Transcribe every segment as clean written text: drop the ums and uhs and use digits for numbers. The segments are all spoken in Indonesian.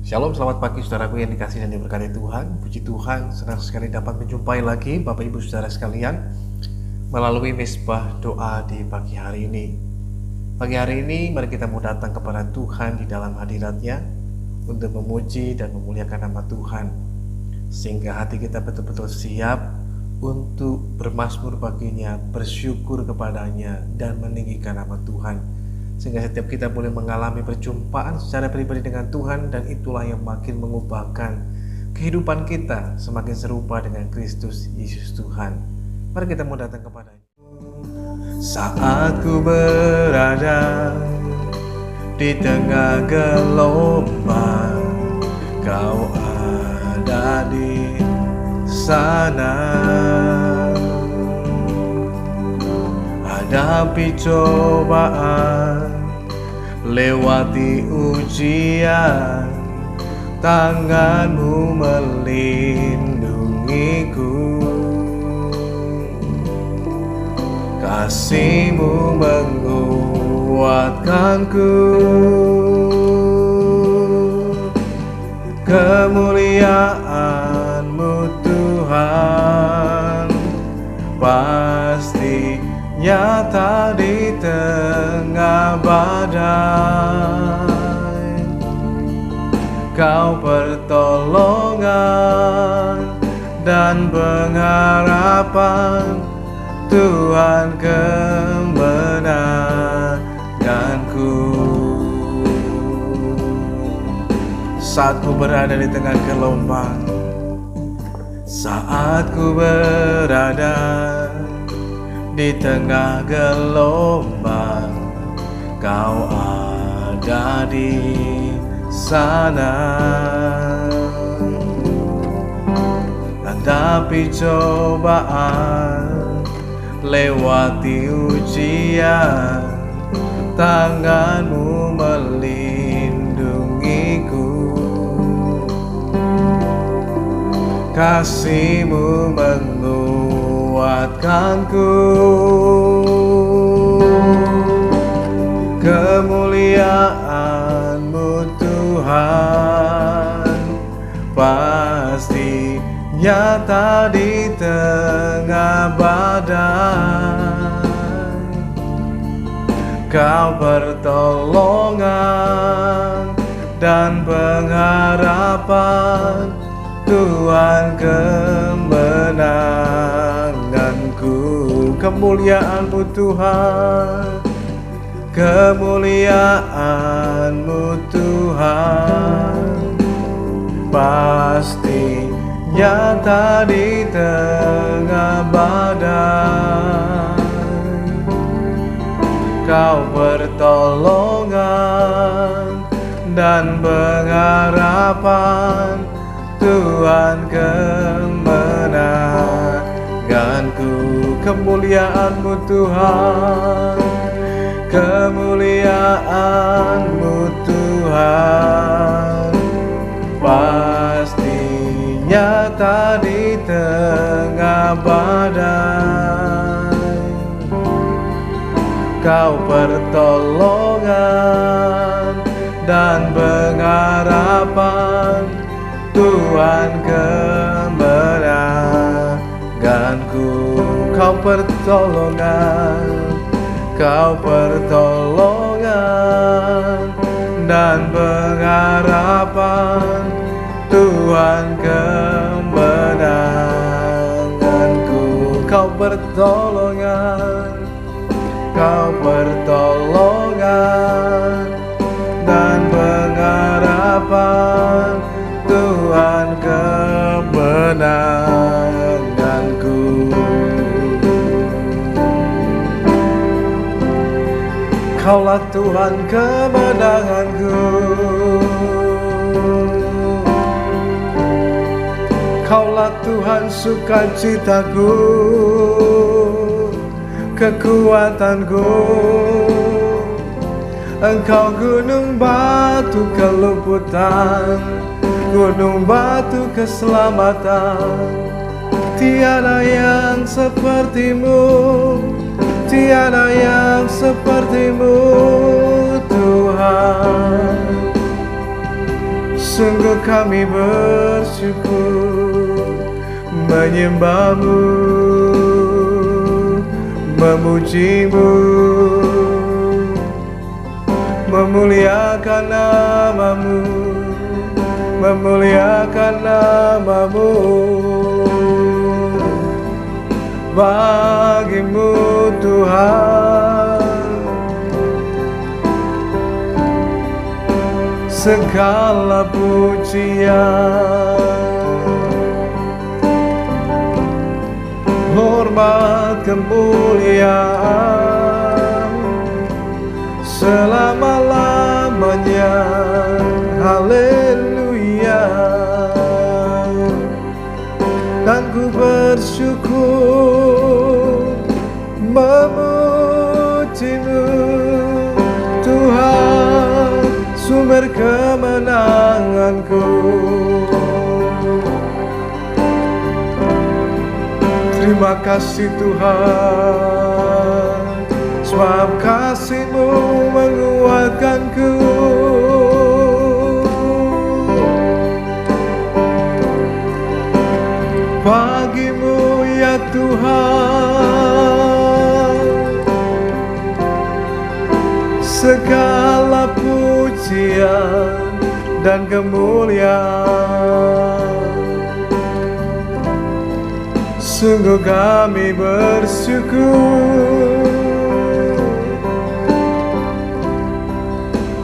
Shalom, selamat pagi saudaraku yang dikasihi dan diberkati Tuhan. Puji Tuhan, senang sekali dapat menjumpai lagi Bapak Ibu Saudara sekalian melalui misbah doa di pagi hari ini. Pagi hari ini mari kita mau datang kepada Tuhan di dalam hadirat-Nya untuk memuji dan memuliakan nama Tuhan, sehingga hati kita betul-betul siap untuk bermazmur baginya, bersyukur kepadanya dan meninggikan nama Tuhan. Sehingga setiap kita boleh mengalami perjumpaan secara pribadi dengan Tuhan, dan itulah yang makin mengubahkan kehidupan kita semakin serupa dengan Kristus Yesus Tuhan. Mari kita mau datang kepadanya. Saat ku berada di tengah gelombang, Kau ada di sana. Hadapi cobaan, lewati ujian, tangan-Mu melindungiku, kasih-Mu menguatkanku. Kemuliaan-Mu Tuhan pasti nyata di tengah badai. Kau pertolongan dan pengharapan, Tuhan kemenanganku. Saat ku berada di tengah gelombang, saat ku berada di tengah gelombang, Kau ada di sana. Hadapi cobaan, lewati ujian, tangan-Mu melindungiku, kasih-Mu menguatkanku. Kemuliaan-Mu Tuhan pasti nyata di tengah badai. Kau pertolongan dan pengharapan, Tuhan kemenanganku. Kemuliaan-Mu Tuhan, kemuliaan-Mu Tuhan pasti nyata di tengah badai. Kau pertolongan dan pengharapan, Tuhan kemenanganku. Kemuliaan-Mu Tuhan, kemuliaan-Mu Tuhan pasti nyata di tengah badai. Kau pertolongan dan pengharapan, Tuhan kemenanganku. Kau pertolongan, Kau pertolongan dan pengharapan, Tuhan kemenanganku. Kau pertolongan, Kau pertolongan dan pengharapan, Tuhan kemenanganku. Kaulah Tuhan kemenanganku, Kaulah Tuhan sukacitaku, kekuatanku. Engkau gunung batu keluputan, gunung batu keselamatan. Tiada yang seperti-Mu, tiada yang seperti-Mu Tuhan. Sungguh kami bersyukur menyembah-Mu, memuji-Mu, memuliakan nama-Mu, memuliakan nama-Mu. Bagi-Mu Tuhan segala pujian, hormat, kemuliaan selama-lamanya. Haleluya. Dan ku bersyukur memuji-Mu Tuhan, sumber kemenanganku. Terima kasih Tuhan, sebab kasih-Mu menguatkanku. Bagi-Mu ya Tuhan segala pujian dan kemuliaan. Sungguh kami bersyukur,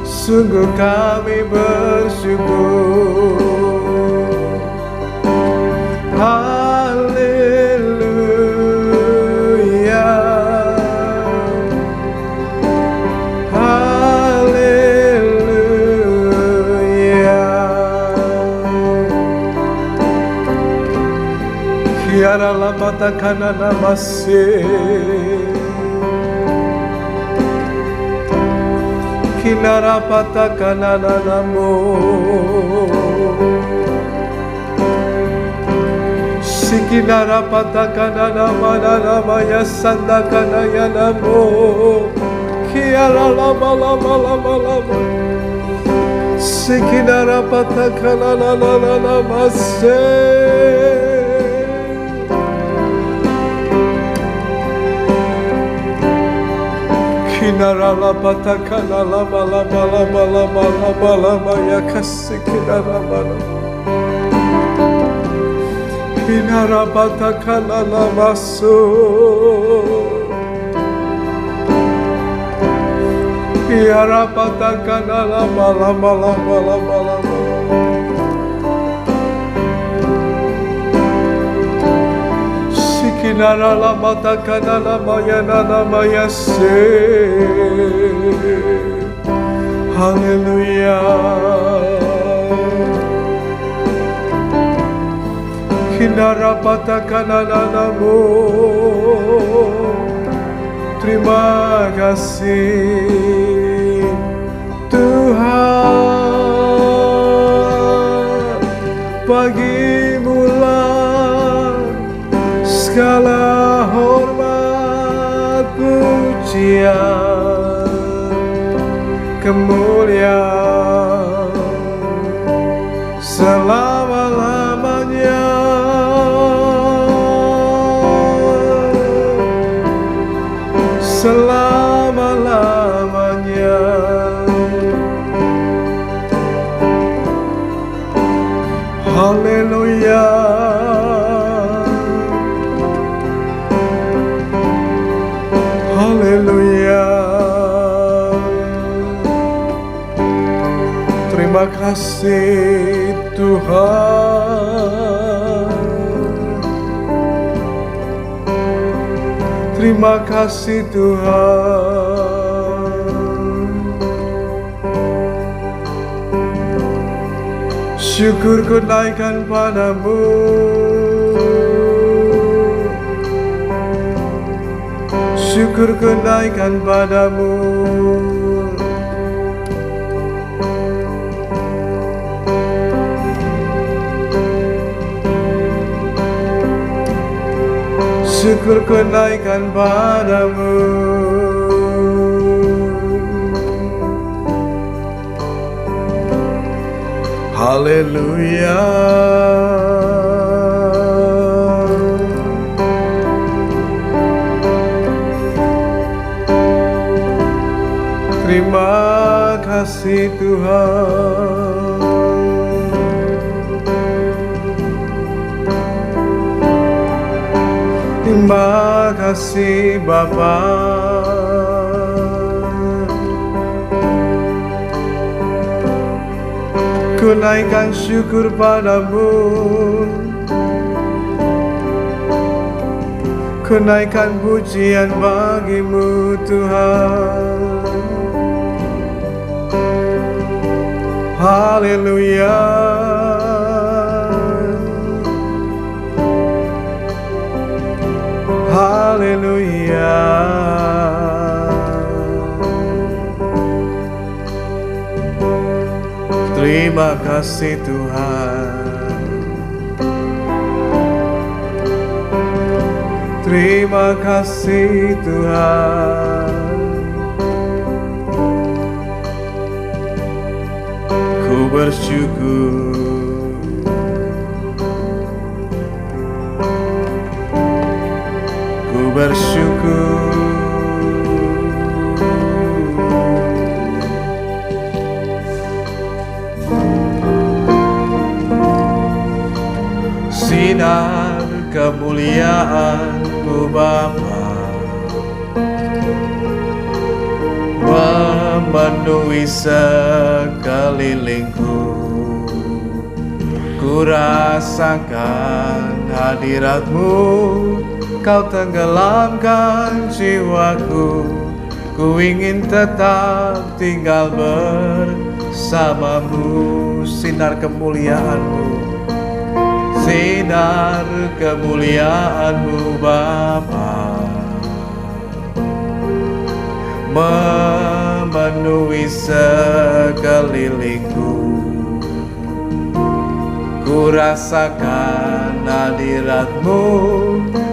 sungguh kami bersyukur. Haleluya, haleluya. Kiara lamata kanana masih, kinara pata kanana namo. Sikinara patakana nama nama ya sandakana ya namo. Kiara lama lama lama lama. Sikinara patakana nama nama se. Kinara la patakana lama lama lama lama lama lama ya kasikinara lama. Kinara patakana namasu, kiara patakana lama lama lama lama lama. Sikinara lama takana lama ya nama ya se. Haleluya. Kinara patakana namo. Terima kasih Tuhan, bagi-Mu lah segala hormat, pujian, kemuliaan selama-lamanya. Selama-lamanya. Haleluya. Haleluya. Terima kasih Tuhan. Terima kasih Tuhan. Syukurku naikkan padamu. Syukurku naikkan padamu. Syukurku naikkan padamu. Haleluya. Terima kasih Tuhan. Terima kasih Bapa. Ku naikkan syukur padamu, ku naikkan pujian bagimu Tuhan. Haleluya. Haleluya. Terima kasih Tuhan. Terima kasih Tuhan. Ku bersyukur. Ku bersyukur. Sinar kemuliaan-Mu Bapa memenuhi sekelilingku. Ku rasakan hadirat-Mu, Kau tenggelamkan jiwaku. Ku ingin tetap tinggal bersama-Mu. Sinar kemuliaan-Mu, sinar kemuliaan-Mu Bapa memenuhi sekelilingku. Ku rasakan hadirat-Mu,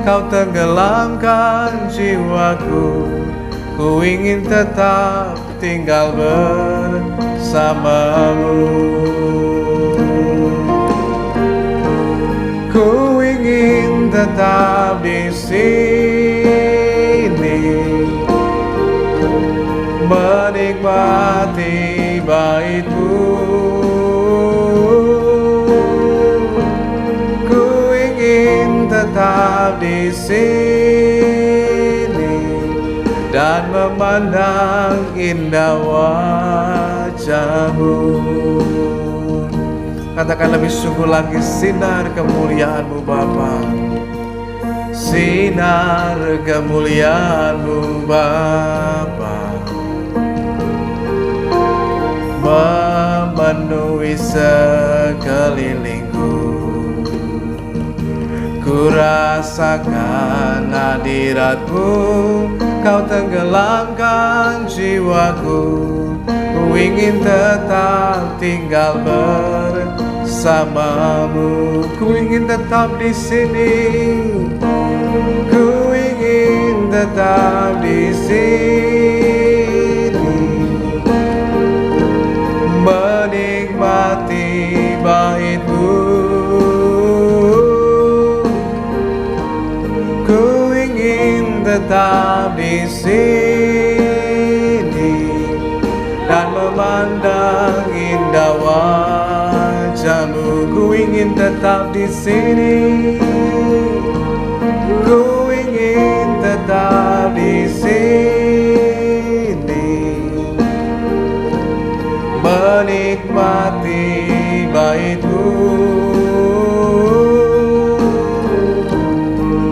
Kau tenggelamkan jiwaku. Ku ingin tetap tinggal bersama-Mu. Ku ingin tetap di sini, menikmati bait-Mu. Ku ingin tetap di sini dan memandang indah wajah-Mu. Katakan lebih sungguh lagi, sinar kemuliaan-Mu Bapa. Sinar kemuliaan-Mu Bapa memenuhi sekelilingku. Ku rasakan hadirat-Mu, Kau tenggelamkan jiwaku. Ku ingin tetap tinggal bersama-Mu. Ku ingin tetap di sini. Ku ingin tetap di sini, menikmati bait-Mu. Ku ingin tetap di sini dan memandang indah wajah-Mu. Ku ingin tetap di sini. Ku ingin tetap di sini, menikmati bait-Mu.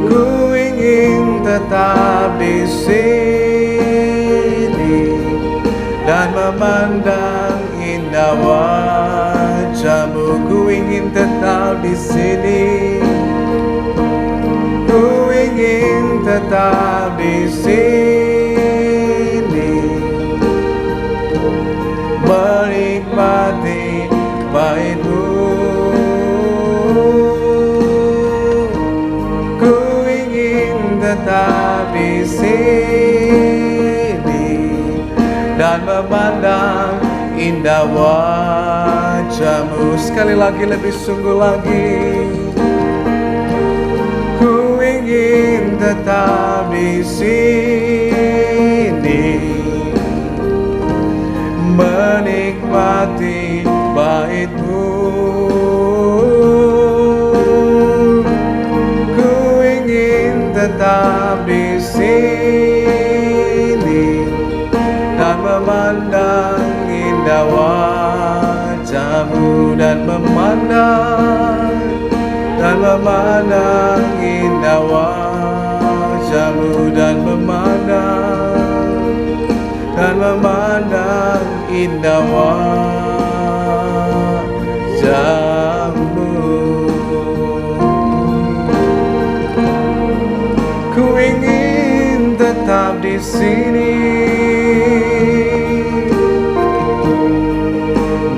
Ku ingin tetap di sini dan memandang indah wajah-Mu. Ku ingin tetap di sini. Ku ingin tetap di sini, menikmati bait-Mu. Ku ingin tetap di sini dan memandang indah wajah wajah-Mu sekali lagi, lebih sungguh lagi. Ku ingin tetap di sini, menikmati bait-Mu. Ku ingin tetap di sini dan memandang indah wajah-Mu, dan memandang indah wajah-Mu, dan memandang indah wajah-Mu. Ku ingin tetap di sini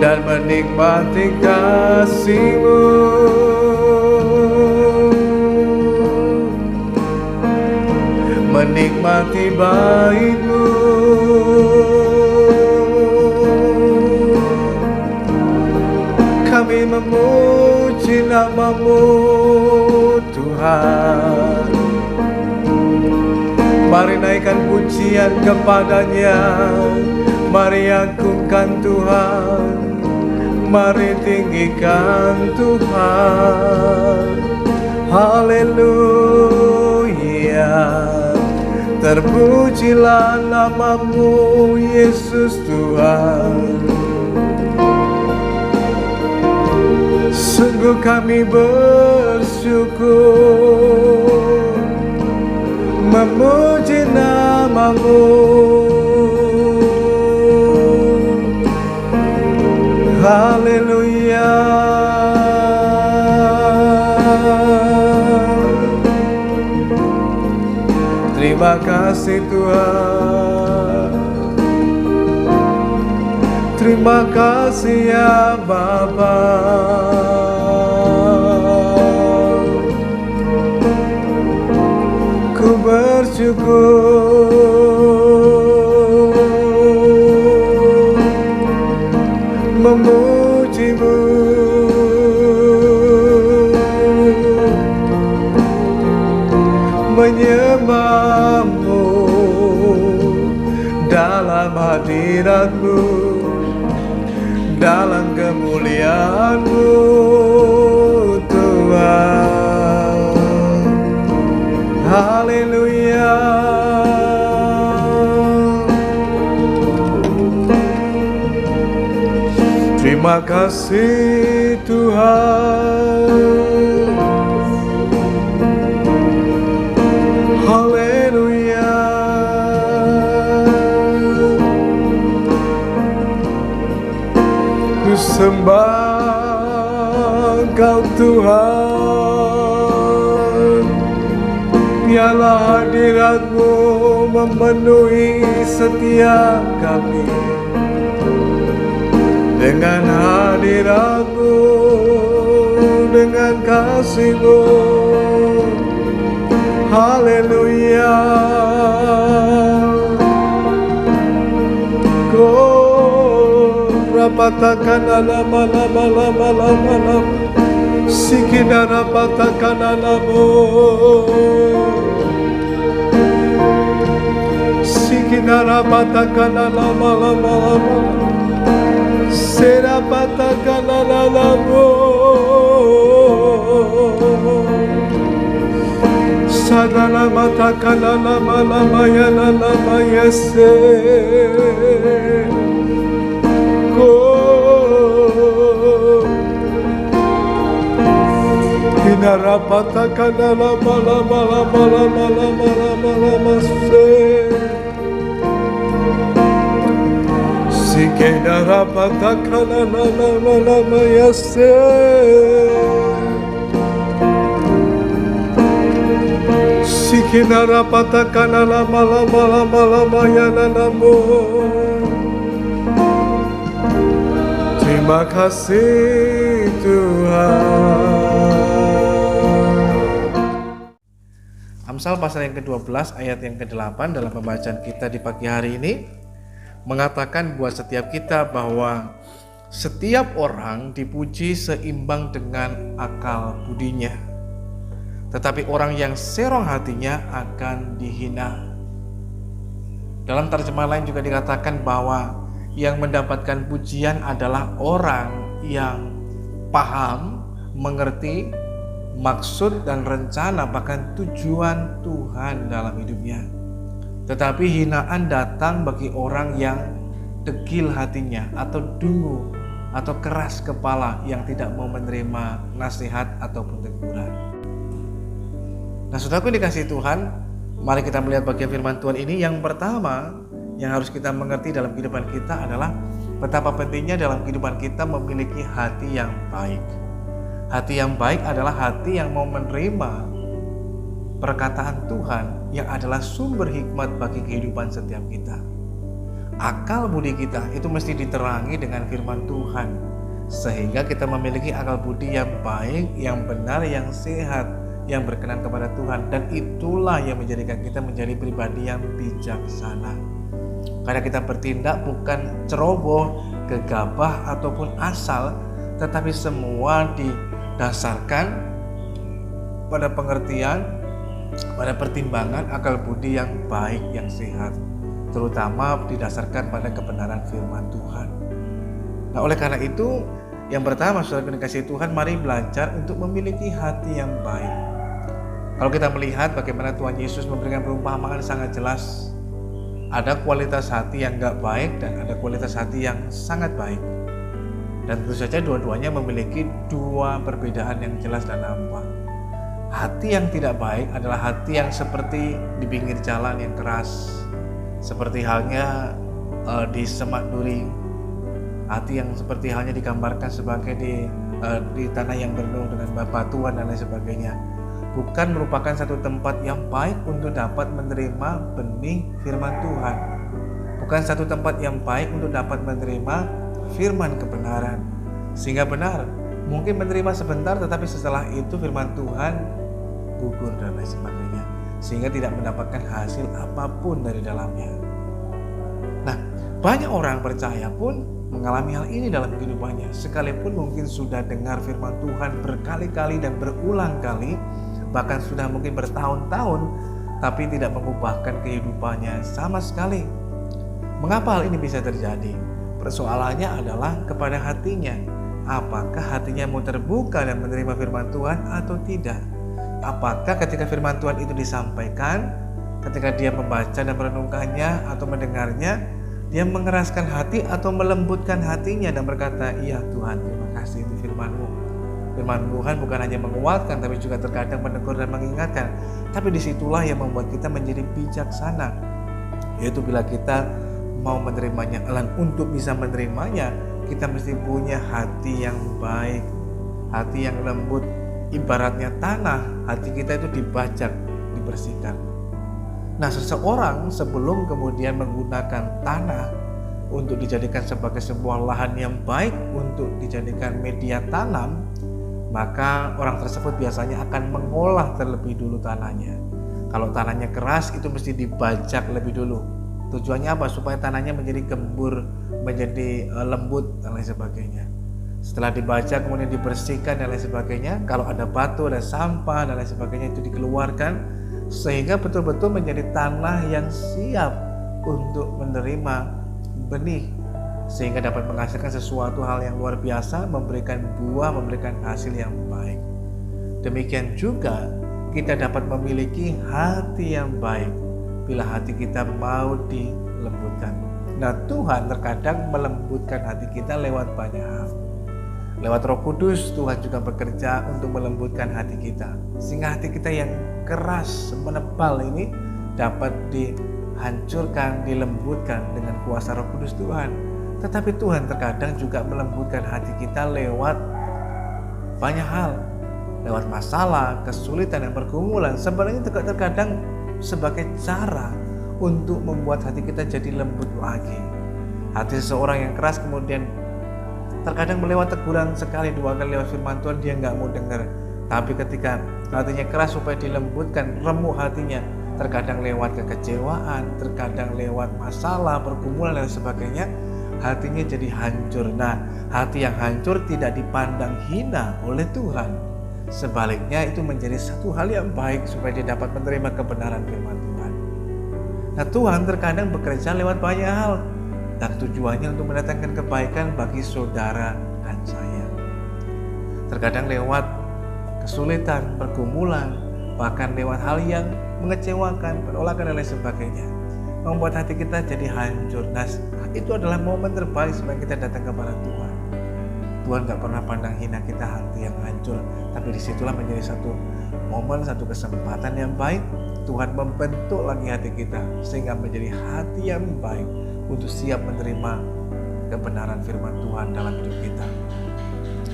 dan menikmati kasih-Mu, menikmati bait-Mu. Kami memuji nama-Mu, Tuhan. Mari naikkan pujian kepadanya, mari agungkan Tuhan, mari tinggikan Tuhan. Haleluya, terpujilah nama-Mu, Yesus Tuhan. Sungguh kami bersyukur memuji nama-Mu. Haleluya. Terima kasih Tuhan. Terima kasih ya Bapa. Ku bersyukur memuji-Mu, menyembah-Mu dalam hadirat-Mu, dalam kemuliaan-Mu Tuhan. Haleluya. Terima kasih Tuhan. Haleluya. Ku sembah Engkau Tuhan. Biarlah hadirat-Mu memenuhi setiap kami. Dengan hadirat-Mu, dengan kasih-Mu. Haleluya. Kau rapatakan lama sikina rapatakan alamu, sikina rapatakan lama serapatakan alamu, sadala matakan lama ya se. Hinarapatakan lama se. Sikenarapatakan lama ya se. Sikenarapatakan lama ya lalamu. Terima kasih Tuhan. Amsal pasal yang ke-12 ayat yang ke-8 dalam pembacaan kita di pagi hari ini mengatakan buat setiap kita bahwa Setiap orang dipuji seimbang dengan akal budinya, tetapi orang yang serong hatinya akan dihina. Dalam terjemahan lain juga dikatakan bahwa yang mendapatkan pujian adalah orang yang paham, mengerti maksud dan rencana bahkan tujuan Tuhan dalam hidupnya. Tetapi hinaan datang bagi orang yang degil hatinya atau dungu atau keras kepala yang tidak mau menerima nasihat ataupun teguran. Nah, saudaraku dikasihi Tuhan, mari kita melihat bagian firman Tuhan ini. Yang pertama yang harus kita mengerti dalam kehidupan kita adalah betapa pentingnya dalam kehidupan kita memiliki hati yang baik. Hati yang baik adalah hati yang mau menerima perkataan Tuhan yang adalah sumber hikmat bagi kehidupan setiap kita. Akal budi kita itu mesti diterangi dengan firman Tuhan, sehingga kita memiliki akal budi yang baik, yang benar, yang sehat, yang berkenan kepada Tuhan. Dan itulah yang menjadikan kita menjadi pribadi yang bijaksana. Karena kita bertindak bukan ceroboh, gegabah, ataupun asal, tetapi semua didasarkan pada pengertian, pada pertimbangan akal budi yang baik, yang sehat, terutama didasarkan pada kebenaran firman Tuhan. Nah, oleh karena itu, yang pertama, saudara dikasihi Tuhan, mari belajar untuk memiliki hati yang baik. Kalau kita melihat bagaimana Tuhan Yesus memberikan perumpamaan sangat jelas, ada kualitas hati yang gak baik dan ada kualitas hati yang sangat baik. Dan tentu saja dua-duanya memiliki dua perbedaan yang jelas dan nampak. Hati yang tidak baik adalah hati yang seperti di pinggir jalan yang keras, seperti halnya di semak duri. Hati yang seperti halnya digambarkan sebagai di tanah yang penuh dengan bebatuan dan lain sebagainya. Bukan merupakan satu tempat yang baik untuk dapat menerima benih firman Tuhan. Bukan satu tempat yang baik untuk dapat menerima firman kebenaran. Sehingga benar, mungkin menerima sebentar, tetapi setelah itu firman Tuhan gugur dan lain sebagainya, sehingga tidak mendapatkan hasil apapun dari dalamnya. Nah, banyak orang percaya pun mengalami hal ini dalam kehidupannya, sekalipun mungkin sudah dengar firman Tuhan berkali-kali dan berulang kali, bahkan sudah mungkin bertahun-tahun, tapi tidak mengubahkan kehidupannya sama sekali. Mengapa hal ini bisa terjadi? Persoalannya adalah kepada hatinya. Apakah hatinya mau terbuka dan menerima firman Tuhan atau tidak? Apakah ketika firman Tuhan itu disampaikan, ketika dia membaca dan merenungkannya atau mendengarnya, dia mengeraskan hati atau melembutkan hatinya dan berkata, "Iya Tuhan, terima kasih itu firman-Mu." Firman Tuhan bukan hanya menguatkan, tapi juga terkadang menegur dan mengingatkan. Tapi disitulah yang membuat kita menjadi bijaksana, yaitu bila kita mau menerimanya. Dan untuk bisa menerimanya, kita mesti punya hati yang baik, hati yang lembut. Ibaratnya tanah, hati kita itu dibajak, dibersihkan. Nah, seseorang sebelum kemudian menggunakan tanah untuk dijadikan sebagai sebuah lahan yang baik untuk dijadikan media tanam, maka orang tersebut biasanya akan mengolah terlebih dulu tanahnya. Kalau tanahnya keras, itu mesti dibajak lebih dulu. Tujuannya apa? Supaya tanahnya menjadi gembur, menjadi lembut dan lain sebagainya. Setelah dibaca kemudian dibersihkan dan lain sebagainya. Kalau ada batu, ada sampah dan lain sebagainya, itu dikeluarkan sehingga betul-betul menjadi tanah yang siap untuk menerima benih, sehingga dapat menghasilkan sesuatu hal yang luar biasa, memberikan buah, memberikan hasil yang baik. Demikian juga kita dapat memiliki hati yang baik bila hati kita mau dilembutkan. Nah, Tuhan terkadang melembutkan hati kita lewat banyak hal. Lewat Roh Kudus, Tuhan juga bekerja untuk melembutkan hati kita, sehingga hati kita yang keras, menebal ini dapat dihancurkan, dilembutkan dengan kuasa Roh Kudus Tuhan. Tetapi Tuhan terkadang juga melembutkan hati kita lewat banyak hal, lewat masalah, kesulitan, dan pergumulan. Sebenarnya terkadang sebagai cara untuk membuat hati kita jadi lembut lagi. Hati seseorang yang keras kemudian terkadang melewat teguran sekali, dua kali lewat firman Tuhan, dia nggak mau dengar. Tapi ketika hatinya keras supaya dilembutkan, remuk hatinya, terkadang lewat kekecewaan, terkadang lewat masalah, pergumulan dan sebagainya. hatinya jadi hancur. Nah, hati yang hancur tidak dipandang hina oleh Tuhan. Sebaliknya itu menjadi satu hal yang baik supaya dia dapat menerima kebenaran firman Tuhan. Nah, Tuhan terkadang bekerja lewat banyak hal dan tujuannya untuk mendatangkan kebaikan bagi saudara dan saya. Terkadang lewat kesulitan, pergumulan, bahkan lewat hal yang mengecewakan, penolakan dan lain sebagainya, membuat hati kita jadi hancur. Nah, itu adalah momen terbaik supaya kita datang kepada Tuhan. Tuhan gak pernah pandang hina kita hati yang hancur, tapi disitulah menjadi satu momen, satu kesempatan yang baik. Tuhan membentuk lagi hati kita sehingga menjadi hati yang baik untuk siap menerima kebenaran firman Tuhan dalam hidup kita.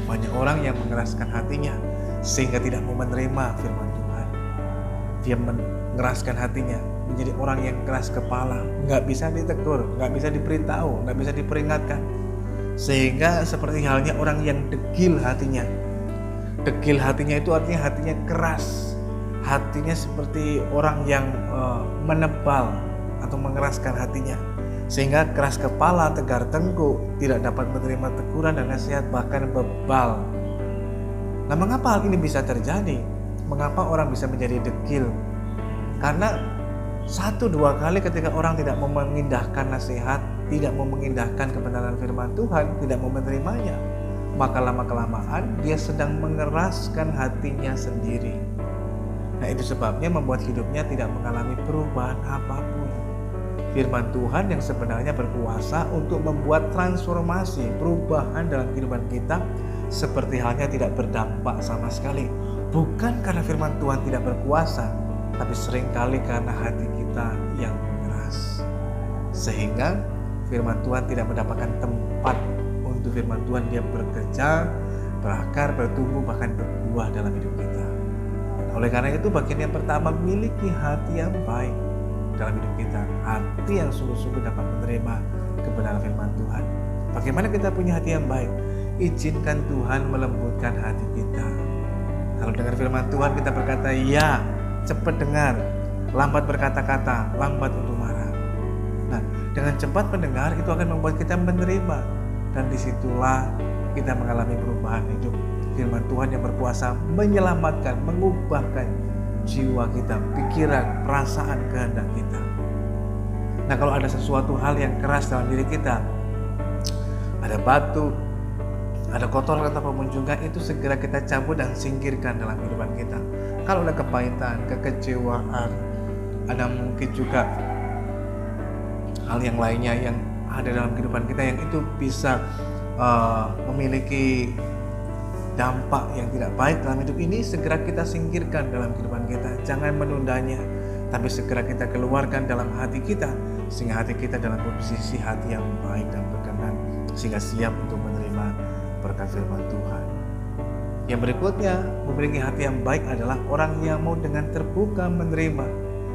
Banyak orang yang mengeraskan hatinya sehingga tidak mau menerima firman Tuhan. Dia mengeraskan hatinya menjadi orang yang keras kepala, gak bisa ditegur, gak bisa diberitahu, gak bisa diperingatkan. Sehingga seperti halnya orang yang degil hatinya. Degil hatinya itu artinya hatinya keras. Hatinya seperti orang yang menebal atau mengeraskan hatinya. Sehingga keras kepala, tegar tengkuk, tidak dapat menerima teguran dan nasihat, bahkan bebal. Nah, mengapa hal ini bisa terjadi? Mengapa orang bisa menjadi degil? Karena 1-2 kali ketika orang tidak mau mengindahkan nasihat, tidak mau mengindahkan kebenaran firman Tuhan, tidak mau menerimanya, maka lama-kelamaan dia sedang mengeraskan hatinya sendiri. Nah, itu sebabnya membuat hidupnya tidak mengalami perubahan apapun. Firman Tuhan yang sebenarnya berkuasa untuk membuat transformasi, perubahan dalam kehidupan kita, seperti halnya tidak berdampak sama sekali. Bukan karena firman Tuhan tidak berkuasa, tapi seringkali karena hati kita yang keras. Sehingga firman Tuhan tidak mendapatkan tempat untuk firman Tuhan dia bekerja, berakar, bertumbuh, bahkan berbuah dalam hidup kita. Oleh karena itu, bagian yang pertama, miliki hati yang baik dalam hidup kita. Hati yang sungguh-sungguh dapat menerima kebenaran firman Tuhan. Bagaimana kita punya hati yang baik? Izinkan Tuhan melembutkan hati kita. Kalau dengar firman Tuhan kita berkata ya, cepat dengar, lambat berkata-kata, lambat untuk marah. Nah, dengan cepat mendengar itu akan membuat kita menerima, dan disitulah kita mengalami perubahan hidup. Firman Tuhan yang berkuasa menyelamatkan, mengubahkan jiwa kita, pikiran, perasaan, kehendak kita. Nah, kalau ada sesuatu hal yang keras dalam diri kita, ada batu, ada kotoran ataupun juga, itu segera kita cabut dan singkirkan dalam kehidupan kita. Kalau ada kepahitan, kekecewaan, ada mungkin juga hal yang lainnya yang ada dalam kehidupan kita yang itu bisa memiliki dampak yang tidak baik dalam hidup ini, segera kita singkirkan dalam kehidupan kita. Jangan menundanya, tapi segera kita keluarkan dalam hati kita, sehingga hati kita dalam posisi hati yang baik dan berkenan, sehingga siap untuk menerima berkat firman Tuhan. Yang berikutnya, memiliki hati yang baik adalah orang yang mau dengan terbuka menerima,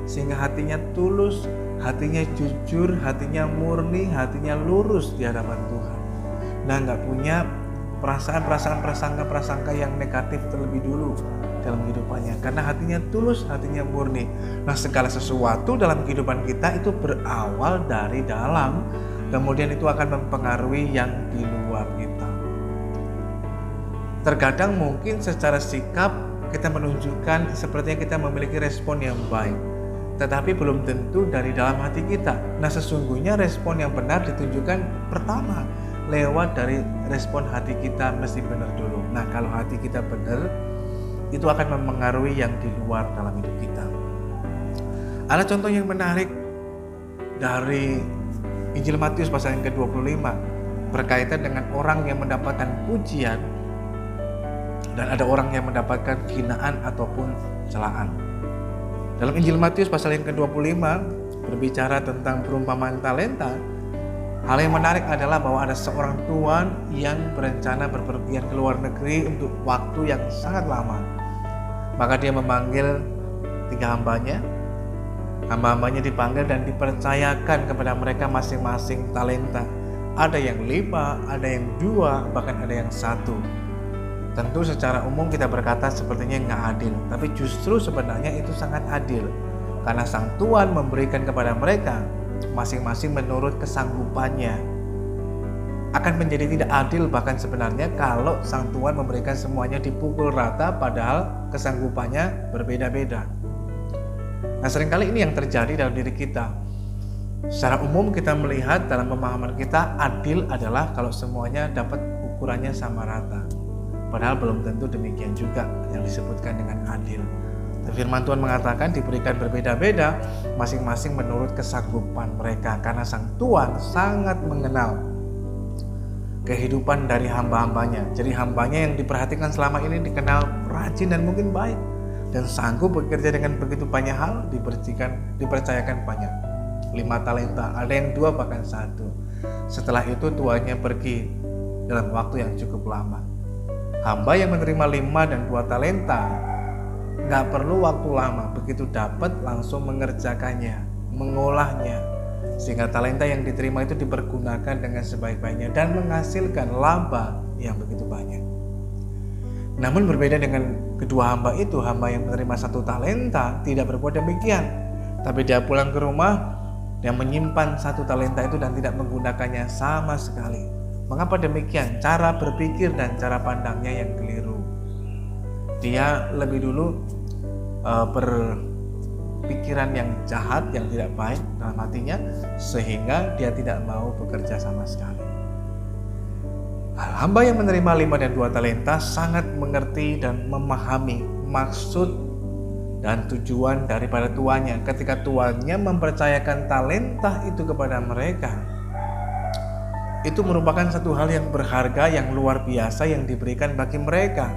sehingga hatinya tulus, hatinya jujur, hatinya murni, hatinya lurus di hadapan Tuhan. Nah, nggak punya perasaan-perasaan, prasangka-prasangka yang negatif terlebih dulu dalam kehidupannya, karena hatinya tulus, hatinya murni. Nah, segala sesuatu dalam kehidupan kita itu berawal dari dalam, kemudian itu akan mempengaruhi yang di luar kita. Terkadang mungkin secara sikap kita menunjukkan sepertinya kita memiliki respon yang baik, tetapi belum tentu dari dalam hati kita. Nah, sesungguhnya respon yang benar ditunjukkan pertama lewat dari respon hati kita mesti benar dulu. Nah, kalau hati kita benar, itu akan mempengaruhi yang di luar dalam hidup kita. Ada contoh yang menarik dari Injil Matius pasal yang ke-25 berkaitan dengan orang yang mendapatkan pujian dan ada orang yang mendapatkan hinaan ataupun celaan. Dalam Injil Matius pasal yang ke-25 berbicara tentang perumpamaan talenta. Hal yang menarik adalah bahwa ada seorang tuan yang berencana berpergian ke luar negeri untuk waktu yang sangat lama. Maka dia memanggil 3 hambanya. Hamba-hambanya dipanggil dan dipercayakan kepada mereka masing-masing talenta. Ada yang 5, ada yang 2, bahkan ada yang 1. Tentu secara umum kita berkata sepertinya nggak adil, tapi justru sebenarnya itu sangat adil. Karena sang tuan memberikan kepada mereka masing-masing menurut kesanggupannya. akan menjadi tidak adil bahkan sebenarnya kalau sang tuan memberikan semuanya dipukul rata padahal kesanggupannya berbeda-beda. Nah, seringkali ini yang terjadi dalam diri kita. Secara umum kita melihat dalam pemahaman kita adil adalah kalau semuanya dapat ukurannya sama rata. Padahal belum tentu demikian juga yang disebutkan dengan adil. Firman Tuhan mengatakan diberikan berbeda-beda masing-masing menurut kesanggupan mereka, karena sang Tuhan sangat mengenal kehidupan dari hamba-hambanya. Jadi hambanya yang diperhatikan selama ini dikenal rajin dan mungkin baik dan sanggup bekerja dengan begitu banyak hal, dipercayakan banyak. 5 talenta, ada yang 2 bahkan 1. Setelah itu tuannya pergi dalam waktu yang cukup lama. Hamba yang menerima 5 dan 2 talenta gak perlu waktu lama, begitu dapat langsung mengerjakannya, mengolahnya, sehingga talenta yang diterima itu dipergunakan dengan sebaik-baiknya dan menghasilkan laba yang begitu banyak. Namun berbeda dengan kedua hamba itu, hamba yang menerima 1 talenta tidak berbuat demikian, tapi dia pulang ke rumah dan menyimpan 1 talenta itu dan tidak menggunakannya sama sekali. Mengapa demikian? Cara berpikir dan cara pandangnya yang keliru. Dia lebih dulu berpikiran yang jahat, yang tidak baik dalam hatinya, sehingga dia tidak mau bekerja sama sekali. Hamba yang menerima 5 dan 2 talenta sangat mengerti dan memahami maksud dan tujuan daripada tuannya. Ketika tuannya mempercayakan talenta itu kepada mereka, itu merupakan satu hal yang berharga, yang luar biasa yang diberikan bagi mereka.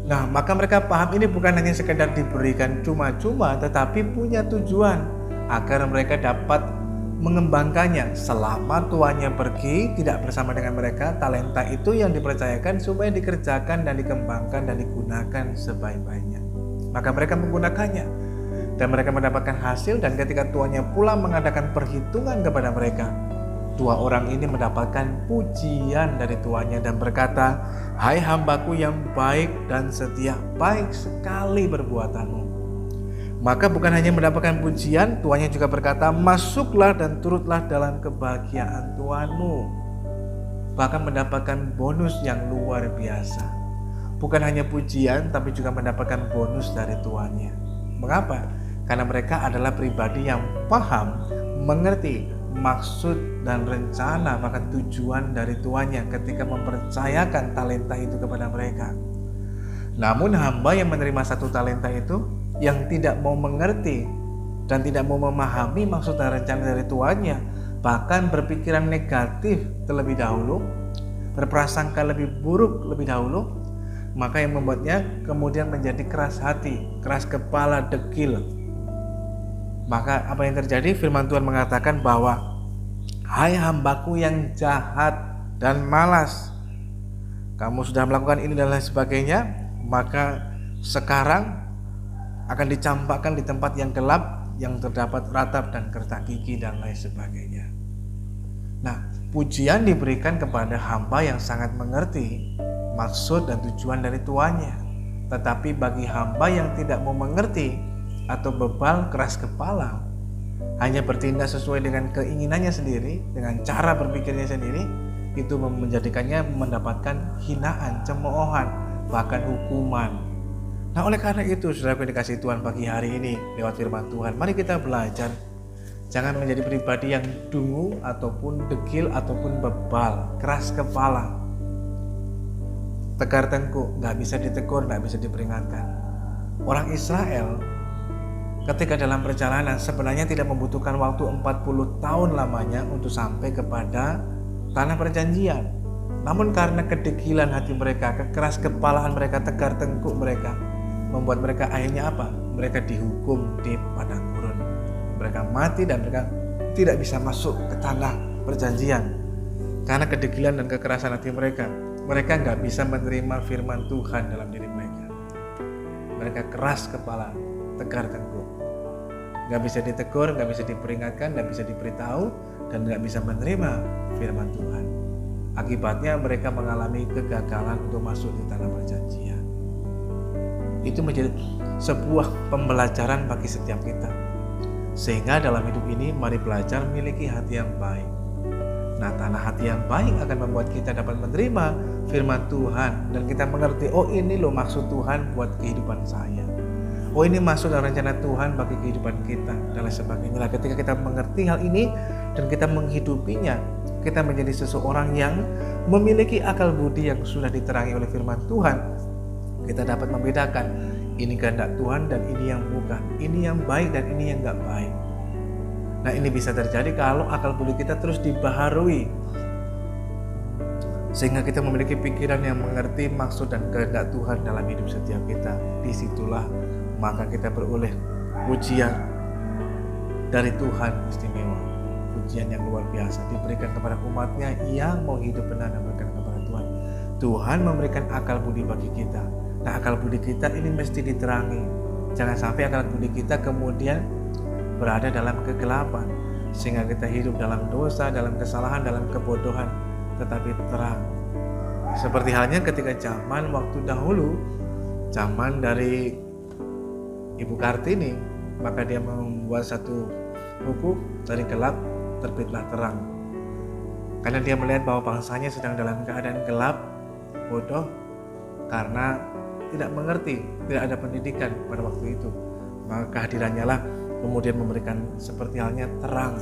Nah, maka mereka paham ini bukan hanya sekedar diberikan cuma-cuma, tetapi punya tujuan agar mereka dapat mengembangkannya. Selama tuannya pergi tidak bersama dengan mereka, talenta itu yang dipercayakan supaya dikerjakan dan dikembangkan dan digunakan sebaik-baiknya. Maka mereka menggunakannya dan mereka mendapatkan hasil, dan ketika tuannya pulang mengadakan perhitungan kepada mereka, 2 orang ini mendapatkan pujian dari tuannya dan berkata, "Hai hambaku yang baik dan setia, baik sekali perbuatanmu." Maka bukan hanya mendapatkan pujian, tuannya juga berkata, "Masuklah dan turutlah dalam kebahagiaan tuanmu." Bahkan mendapatkan bonus yang luar biasa. Bukan hanya pujian, tapi juga mendapatkan bonus dari tuannya. Mengapa? Karena mereka adalah pribadi yang paham, mengerti maksud dan rencana bahkan tujuan dari tuannya ketika mempercayakan talenta itu kepada mereka. Namun hamba yang menerima 1 talenta itu, yang tidak mau mengerti dan tidak mau memahami maksud dan rencana dari tuannya, bahkan berpikiran negatif terlebih dahulu, berprasangka lebih buruk lebih dahulu, maka yang membuatnya kemudian menjadi keras hati, keras kepala, degil. Maka apa yang terjadi? Firman Tuhan mengatakan bahwa, "Hai hambaku yang jahat dan malas, kamu sudah melakukan ini dan lain sebagainya, maka sekarang akan dicampakkan di tempat yang gelap, yang terdapat ratap dan kertas gigi dan lain sebagainya." Nah, pujian diberikan kepada hamba yang sangat mengerti maksud dan tujuan dari tuannya. Tetapi bagi hamba yang tidak mau mengerti atau bebal, keras kepala, hanya bertindak sesuai dengan keinginannya sendiri, dengan cara berpikirnya sendiri, itu menjadikannya mendapatkan hinaan, cemoohan, bahkan hukuman. Nah, oleh karena itu, saudara yang dikasihi Tuhan, pagi hari ini lewat firman Tuhan, mari kita belajar jangan menjadi pribadi yang dungu ataupun degil ataupun bebal, keras kepala, tegar tengkuk, gak bisa ditegur, gak bisa diperingatkan. Orang Israel ketika dalam perjalanan sebenarnya tidak membutuhkan waktu 40 tahun lamanya untuk sampai kepada tanah perjanjian. Namun karena kedegilan hati mereka, kekeras kepalaan mereka, tegar tengkuk mereka, membuat mereka akhirnya apa? Mereka dihukum di padang gurun. Mereka mati dan mereka tidak bisa masuk ke tanah perjanjian. Karena kedegilan dan kekerasan hati mereka, mereka nggak bisa menerima firman Tuhan dalam diri mereka. Mereka keras kepala, tegar tengkuk. Gak bisa ditegur, gak bisa diperingatkan, gak bisa diberitahu, dan gak bisa menerima firman Tuhan. Akibatnya mereka mengalami kegagalan untuk masuk di tanah perjanjian. Itu menjadi sebuah pembelajaran bagi setiap kita. Sehingga dalam hidup ini mari belajar memiliki hati yang baik. Nah, tanah hati yang baik akan membuat kita dapat menerima firman Tuhan dan kita mengerti, oh ini loh maksud Tuhan buat kehidupan saya. Oh ini maksud dan rencana Tuhan bagi kehidupan kita dan lain sebagainya. Nah, ketika kita mengerti hal ini dan kita menghidupinya, kita menjadi seseorang yang memiliki akal budi yang sudah diterangi oleh firman Tuhan. Kita dapat membedakan ini kehendak Tuhan dan ini yang bukan, ini yang baik dan ini yang enggak baik. Nah, ini bisa terjadi kalau akal budi kita terus dibaharui, sehingga kita memiliki pikiran yang mengerti maksud dan kehendak Tuhan dalam hidup setiap kita. Disitulah maka kita beroleh pujian dari Tuhan istimewa, pujian yang luar biasa diberikan kepada umatnya yang mau hidup benar dan berkenan kepada Tuhan. Tuhan memberikan akal budi bagi kita. Nah, akal budi kita ini mesti diterangi. Jangan sampai akal budi kita kemudian berada dalam kegelapan, sehingga kita hidup dalam dosa, dalam kesalahan, dalam kebodohan, tetapi terang. Seperti halnya ketika zaman waktu dahulu, zaman dari Ibu Kartini, maka dia membuat satu buku, dari gelap terbitlah terang. Karena dia melihat bahwa bangsanya sedang dalam keadaan gelap, bodoh, karena tidak mengerti, tidak ada pendidikan pada waktu itu. Maka kehadirannya lah kemudian memberikan seperti halnya terang,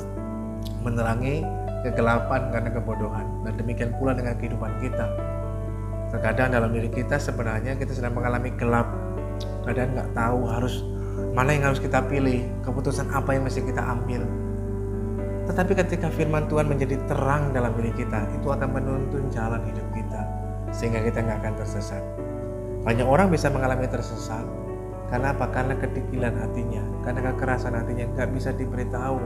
menerangi kegelapan karena kebodohan. Dan demikian pula dengan kehidupan kita. Terkadang dalam diri kita sebenarnya kita sedang mengalami gelap. Kadang nggak tahu mana yang harus kita pilih, keputusan apa yang mesti kita ambil. Tetapi ketika firman Tuhan menjadi terang dalam diri kita, itu akan menuntun jalan hidup kita, sehingga kita nggak akan tersesat. Banyak orang bisa mengalami tersesat. Karena apa? Karena kedikilan hatinya, karena kekerasan hatinya, nggak bisa diberitahu,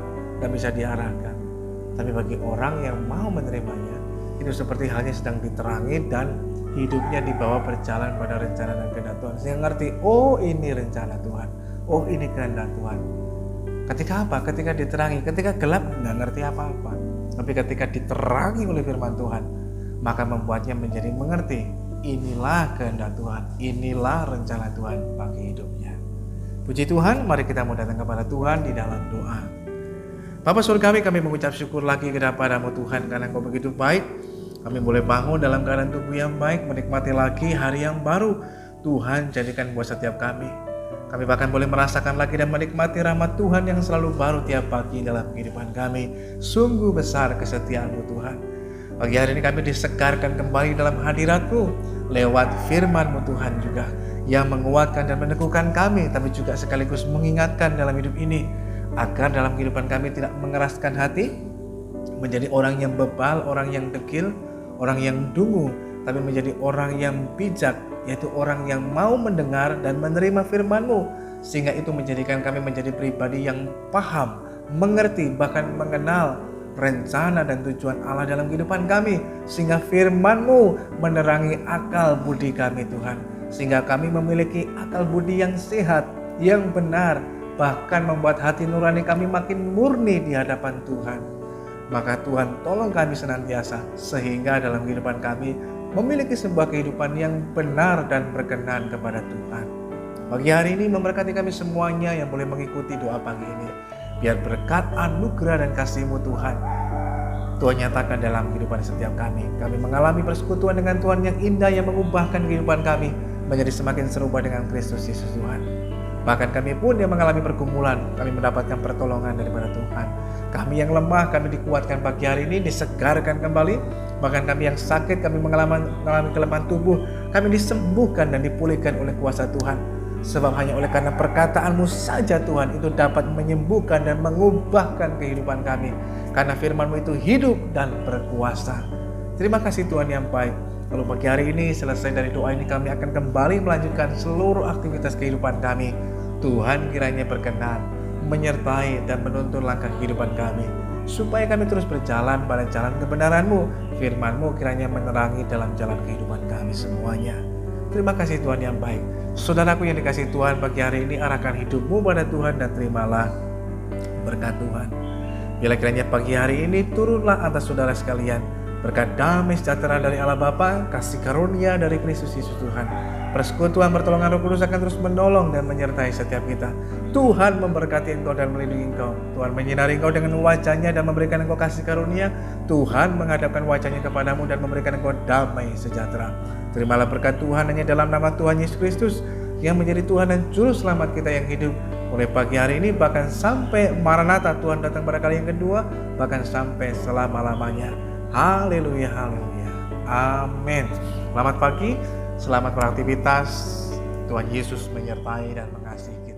nggak bisa diarahkan. Tapi bagi orang yang mau menerimanya, itu seperti halnya sedang diterangi dan hidupnya dibawa berjalan pada rencana dan kehendak Tuhan. Sehingga ngerti, oh ini rencana Tuhan, oh ini kehendak Tuhan. Ketika apa? Ketika diterangi. Ketika gelap nggak ngerti apa-apa. Tapi ketika diterangi oleh firman Tuhan, maka membuatnya menjadi mengerti. Inilah kehendak Tuhan, inilah rencana Tuhan bagi hidupnya. Puji Tuhan, mari kita mau datang kepada Tuhan di dalam doa. Bapa Surgawi, kami mengucap syukur lagi kepada-Mu Tuhan, karena Engkau begitu baik. Kami boleh bangun dalam keadaan tubuh yang baik, menikmati lagi hari yang baru. Tuhan jadikan buat setiap kami. Kami bahkan boleh merasakan lagi dan menikmati rahmat Tuhan yang selalu baru tiap pagi dalam kehidupan kami. Sungguh besar kesetiaan-Mu Tuhan. Pagi hari ini kami disegarkan kembali dalam hadirat-Mu lewat firman-Mu Tuhan juga, yang menguatkan dan meneguhkan kami, tapi juga sekaligus mengingatkan dalam hidup ini, agar dalam kehidupan kami tidak mengeraskan hati, menjadi orang yang bebal, orang yang dekil, orang yang dungu, tapi menjadi orang yang bijak, yaitu orang yang mau mendengar dan menerima firman-Mu, sehingga itu menjadikan kami menjadi pribadi yang paham, mengerti, bahkan mengenal rencana dan tujuan Allah dalam kehidupan kami, sehingga firman-Mu menerangi akal budi kami Tuhan, sehingga kami memiliki akal budi yang sehat, yang benar, bahkan membuat hati nurani kami makin murni di hadapan Tuhan. Maka Tuhan tolong kami senantiasa, sehingga dalam kehidupan kami memiliki sebuah kehidupan yang benar dan berkenan kepada Tuhan. Pagi hari ini memberkati kami semuanya yang boleh mengikuti doa pagi ini. Biar berkat anugerah dan kasih-Mu Tuhan, Tuhan nyatakan dalam kehidupan setiap kami. Kami mengalami persekutuan dengan Tuhan yang indah, yang mengubahkan kehidupan kami menjadi semakin serupa dengan Kristus Yesus Tuhan. Bahkan kami pun yang mengalami pergumulan, kami mendapatkan pertolongan daripada Tuhan. Kami yang lemah, kami dikuatkan pagi hari ini, disegarkan kembali. Bahkan kami yang sakit, kami mengalami kelemahan tubuh, kami disembuhkan dan dipulihkan oleh kuasa Tuhan. Sebab hanya oleh karena perkataan-Mu saja Tuhan, itu dapat menyembuhkan dan mengubahkan kehidupan kami. Karena firman-Mu itu hidup dan berkuasa. Terima kasih Tuhan yang baik. Lalu pagi hari ini selesai dari doa ini, kami akan kembali melanjutkan seluruh aktivitas kehidupan kami. Tuhan kiranya berkenan menyertai dan menuntun langkah kehidupan kami, supaya kami terus berjalan pada jalan kebenaran-Mu. Firman-Mu kiranya menerangi dalam jalan kehidupan kami semuanya. Terima kasih Tuhan yang baik. Saudaraku yang dikasihi Tuhan, pagi hari ini arahkan hidupmu pada Tuhan dan terimalah berkat Tuhan. Bila kiranya pagi hari ini turunlah atas saudara sekalian Berkat damai sejahtera dari Allah Bapa, kasih karunia dari Kristus Yesus Tuhan, persekutuan pertolongan Roh Kudus akan terus menolong dan menyertai setiap kita. Tuhan memberkati engkau dan melindungi engkau. Tuhan menyinari engkau dengan wajah-Nya dan memberikan engkau kasih karunia. Tuhan menghadapkan wajah-Nya kepadamu dan memberikan engkau damai sejahtera. Terimalah berkat Tuhan hanya dalam nama Tuhan Yesus Kristus yang menjadi Tuhan dan Juru Selamat kita yang hidup, mulai pagi hari ini bahkan sampai Maranatha Tuhan datang pada kali yang kedua, bahkan sampai selama-lamanya. Haleluya, haleluya. Amin. Selamat pagi, selamat beraktivitas. Tuhan Yesus menyertai dan mengasihi kita.